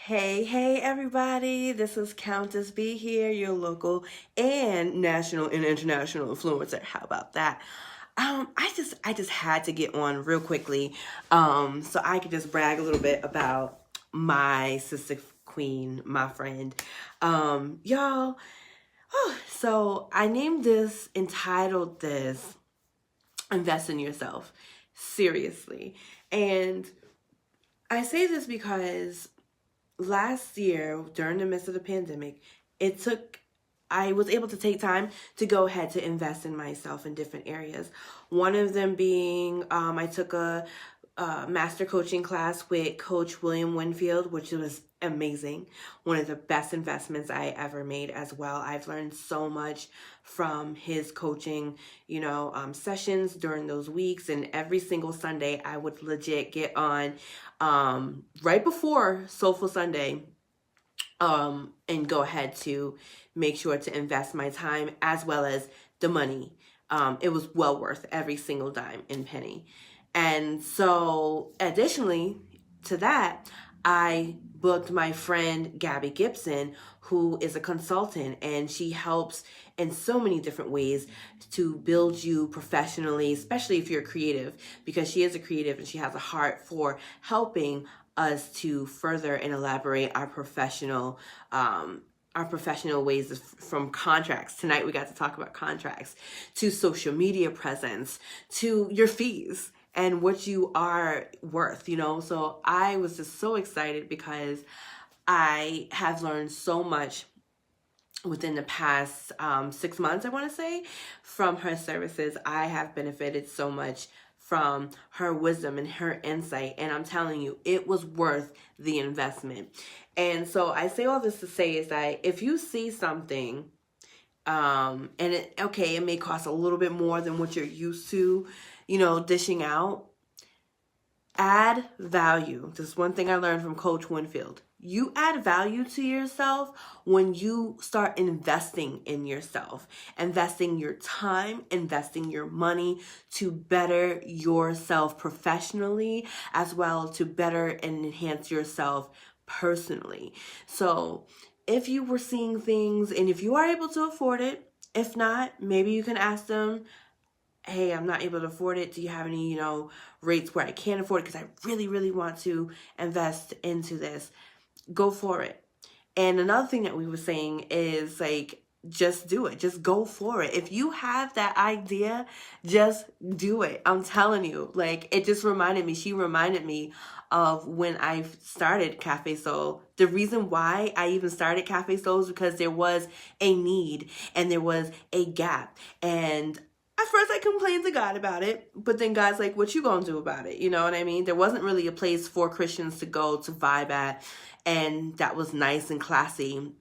Hey, everybody. This is Countess B here, your local and national and international influencer. How about that? I just had to get on real quickly, so I could just brag a little bit about my sister queen, my friend. Y'all. So I named this, entitled this, Invest in Yourself. Seriously. And I say this because last year, during the midst of the pandemic, it took I was able to take time to go ahead to invest in myself in different areas. One of them being, I took a master coaching class with Coach William Winfield, which was amazing. One of the best investments I ever made as well. I've learned so much from his coaching, sessions during those weeks. And every single Sunday, I would legit get on right before Soulful Sunday and go ahead to make sure to invest my time as well as the money. It was well worth every single dime and penny. And so additionally to that, I booked my friend Gabby Gibson, who is a consultant, and she helps in so many different ways to build you professionally, especially if you're creative, because she is a creative and she has a heart for helping us to further and elaborate our professional ways from contracts. Tonight we got to talk about contracts, to social media presence, to your fees and what you are worth, So I was just so excited because I have learned so much within the past 6 months, I want to say, from her services. I have benefited so much from her wisdom and her insight. And I'm telling you, it was worth the investment. And so I say all this to say is that if you see something, and it may cost a little bit more than what you're used to, dishing out, add value. This is one thing I learned from Coach Winfield. You add value to yourself when you start investing in yourself, investing your time, investing your money to better yourself professionally, as well to better and enhance yourself personally. So if you were seeing things and if you are able to afford it, if not, maybe you can ask them, hey, I'm not able to afford it. Do you have any, rates where I can afford it? Because I really, really want to invest into this. Go for it. And another thing that we were saying is just do it. Just go for it. If you have that idea, just do it. I'm telling you, it just reminded me. She reminded me of when I started Cafe Soul. The reason why I even started Cafe Soul is because there was a need and there was a gap. And at first I complained to God about it, but then God's like, what you gonna do about it? You know what I mean? There wasn't really a place for Christians to go to vibe at, and that was nice and classy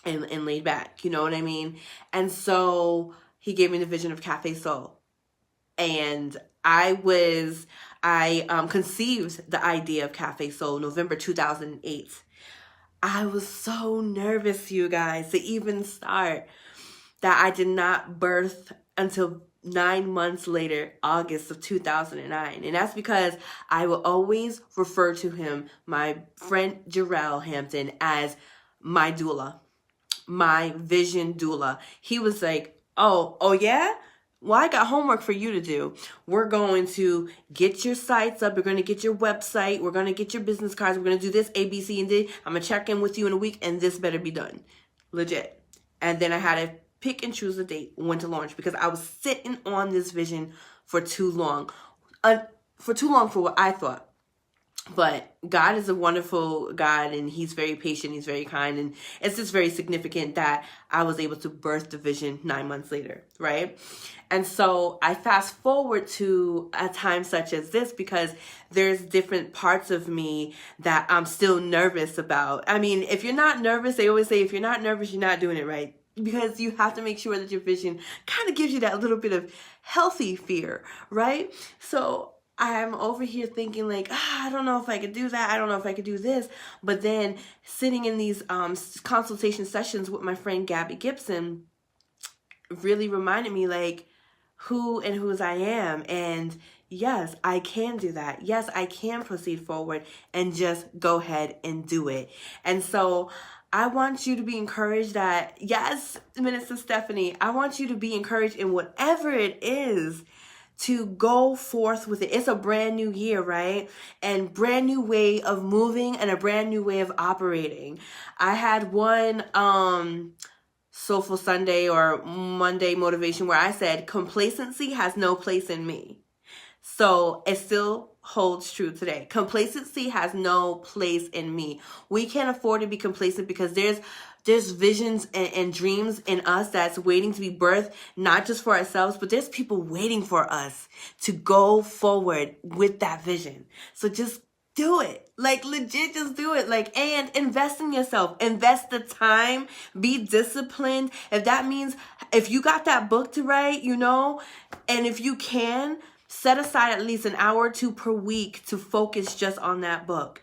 and laid back, you know what I mean? And so he gave me the vision of Cafe Soul. And I conceived the idea of Cafe Soul November 2008. I was so nervous, you guys, to even start, that I did not birth until 9 months later, August of 2009. And that's because I will always refer to him, my friend Jarrell Hampton, as my doula, my vision doula. He was like, oh yeah? Well, I got homework for you to do. We're going to get your sites up. We're going to get your website. We're going to get your business cards. We're going to do this, A, B, C, and D. I'm going to check in with you in a week, and this better be done. Legit. And then I had to pick and choose a date when to launch, because I was sitting on this vision for too long. For what I thought. But God is a wonderful God, and he's very patient. He's very kind. And it's just very significant that I was able to birth the vision 9 months later, right? And so I fast forward to a time such as this, because there's different parts of me that I'm still nervous about. I mean, if you're not nervous, they always say, if you're not nervous, you're not doing it right. Because you have to make sure that your vision kind of gives you that little bit of healthy fear, right? So I'm over here thinking I don't know if I could do that. I don't know if I could do this. But then sitting in these consultation sessions with my friend Gabby Gibson really reminded me who and whose I am. And, yes, I can do that. Yes, I can proceed forward and just go ahead and do it. And so I want you to be encouraged that, yes, Minister Stephanie, I want you to be encouraged in whatever it is to go forth with it. It's a brand new year, right? And brand new way of moving and a brand new way of operating. I had one Soulful Sunday or Monday motivation where I said, complacency has no place in me. So it still holds true today. Complacency has no place in me. We can't afford to be complacent because there's visions and dreams in us that's waiting to be birthed, not just for ourselves, but there's people waiting for us to go forward with that vision. So just do it. Like, legit, just do it. Like, and invest in yourself. Invest the time. Be disciplined. If that means, if you got that book to write, and if you can, set aside at least an hour or two per week to focus just on that book.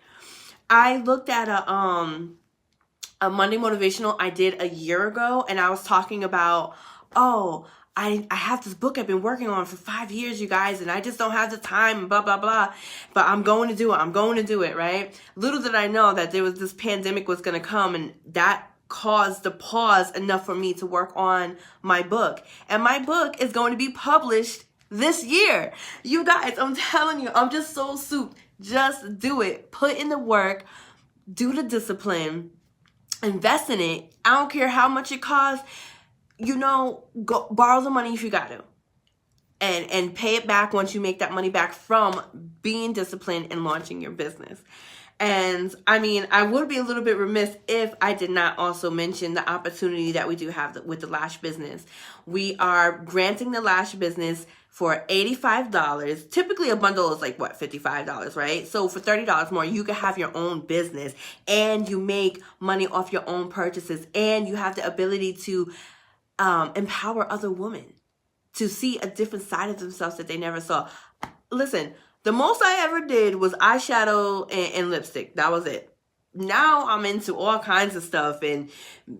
I looked at a Monday motivational I did a year ago, and I was talking about, I have this book I've been working on for 5 years, you guys, and I just don't have the time, blah, blah, blah. But I'm going to do it. I'm going to do it, right? Little did I know that there was this pandemic was going to come, and that caused the pause enough for me to work on my book. And my book is going to be published this year. You guys, I'm telling you, I'm just so souped. Just do it. Put in the work. Do the discipline. Invest in it. I don't care how much it costs. Go borrow the money if you got to. And pay it back once you make that money back from being disciplined and launching your business. And I mean, I would be a little bit remiss if I did not also mention the opportunity that we do have with the Lash Business. We are granting the Lash Business for $85. Typically a bundle is like $55, right? So for $30 more, you can have your own business and you make money off your own purchases, and you have the ability to empower other women to see a different side of themselves that they never saw. Listen, the most I ever did was eyeshadow and lipstick. That was it. Now I'm into all kinds of stuff and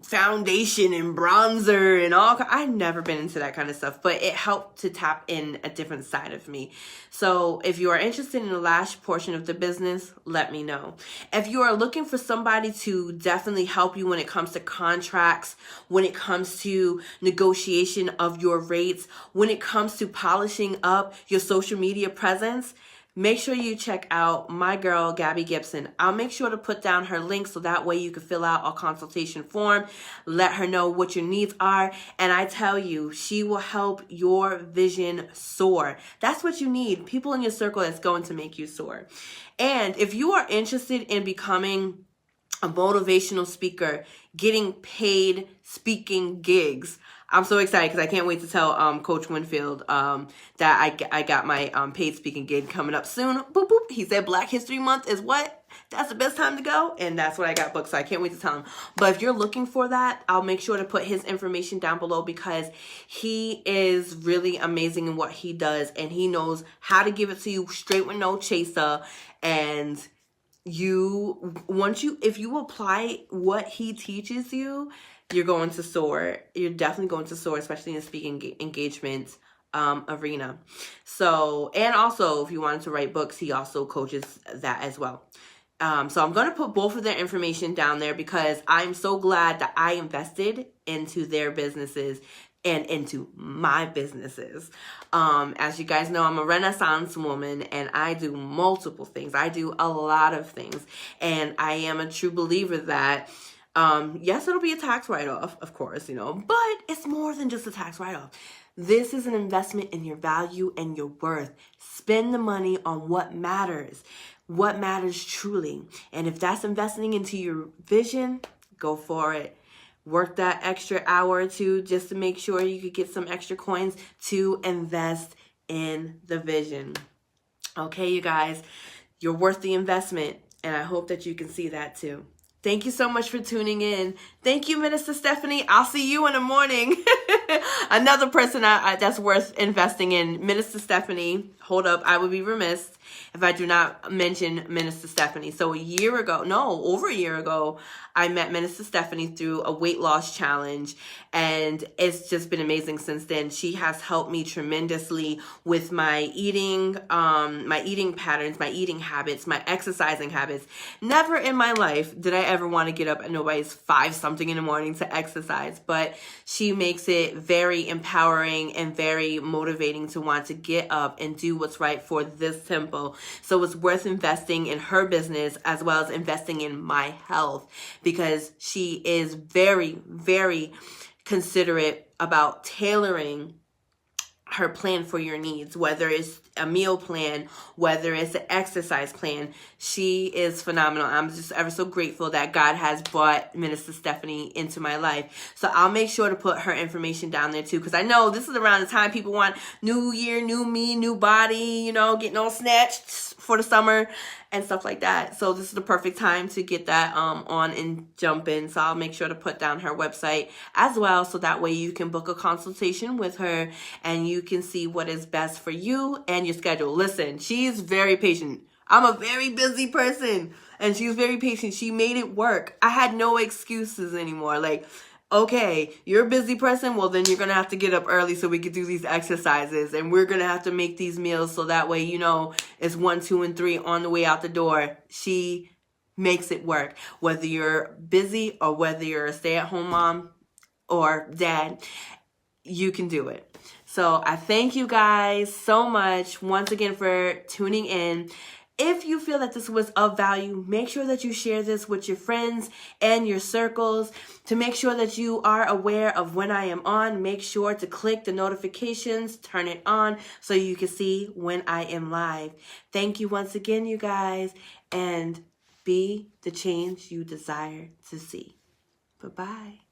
foundation and bronzer and all. I've never been into that kind of stuff, but it helped to tap in a different side of me. So if you are interested in the lash portion of the business, let me know. If you are looking for somebody to definitely help you when it comes to contracts, when it comes to negotiation of your rates, when it comes to polishing up your social media presence, make sure you check out my girl, Gabby Gibson. I'll make sure to put down her link so that way you can fill out a consultation form, let her know what your needs are, and I tell you, she will help your vision soar. That's what you need, people in your circle that's going to make you soar. And if you are interested in becoming a motivational speaker, getting paid speaking gigs, I'm so excited because I can't wait to tell Coach Winfield that I got my paid speaking gig coming up soon. Boop, boop. He said Black History Month is what? That's the best time to go. And that's what I got booked. So I can't wait to tell him. But if you're looking for that, I'll make sure to put his information down below because he is really amazing in what he does. And he knows how to give it to you straight with no chaser. And if you apply what he teaches you, you're going to soar. You're definitely going to soar, especially in the speaking engagement arena. So, and also if you wanted to write books, he also coaches that as well. So I'm going to put both of their information down there because I'm so glad that I invested into their businesses and into my businesses. As you guys know, I'm a Renaissance woman and I do multiple things. I do a lot of things. And I am a true believer that yes, it'll be a tax write-off, of course, but it's more than just a tax write-off. This is an investment in your value and your worth. Spend the money on what matters truly. And if that's investing into your vision, go for it. Work that extra hour or two just to make sure you could get some extra coins to invest in the vision. Okay, you guys, you're worth the investment, and I hope that you can see that too. Thank you so much for tuning in. Thank you, Minister Stephanie. I'll see you in the morning. Another person that's worth investing in, Minister Stephanie. Hold up, I would be remiss. if I do not mention Minister Stephanie. So over a year ago, I met Minister Stephanie through a weight loss challenge, and it's just been amazing since then. She has helped me tremendously with my eating patterns, my eating habits, my exercising habits. Never in my life did I ever want to get up at nobody's 5-something in the morning to exercise, but she makes it very empowering and very motivating to want to get up and do what's right for this temple. So it's worth investing in her business as well as investing in my health, because she is very, very considerate about tailoring her plan for your needs, whether it's a meal plan, whether it's an exercise plan. She is phenomenal. I'm just ever so grateful that God has brought Minister Stephanie into my life. So I'll make sure to put her information down there too, because I know this is around the time people want new year, new me, new body, getting all snatched for the summer and stuff like that. So this is the perfect time to get that on and jump in. So I'll make sure to put down her website as well, so that way you can book a consultation with her and you can see what is best for you and your schedule. Listen, she's very patient. I'm a very busy person, and she's very patient. She made it work. I had no excuses anymore. Like, okay, you're a busy person, well then you're going to have to get up early so we can do these exercises, and we're going to have to make these meals so that way, it's 1, 2, and 3 on the way out the door. She makes it work. Whether you're busy or whether you're a stay-at-home mom or dad, you can do it. So I thank you guys so much once again for tuning in. If you feel that this was of value, make sure that you share this with your friends and your circles. To make sure that you are aware of when I am on, make sure to click the notifications, turn it on so you can see when I am live. Thank you once again, you guys, and be the change you desire to see. Bye-bye.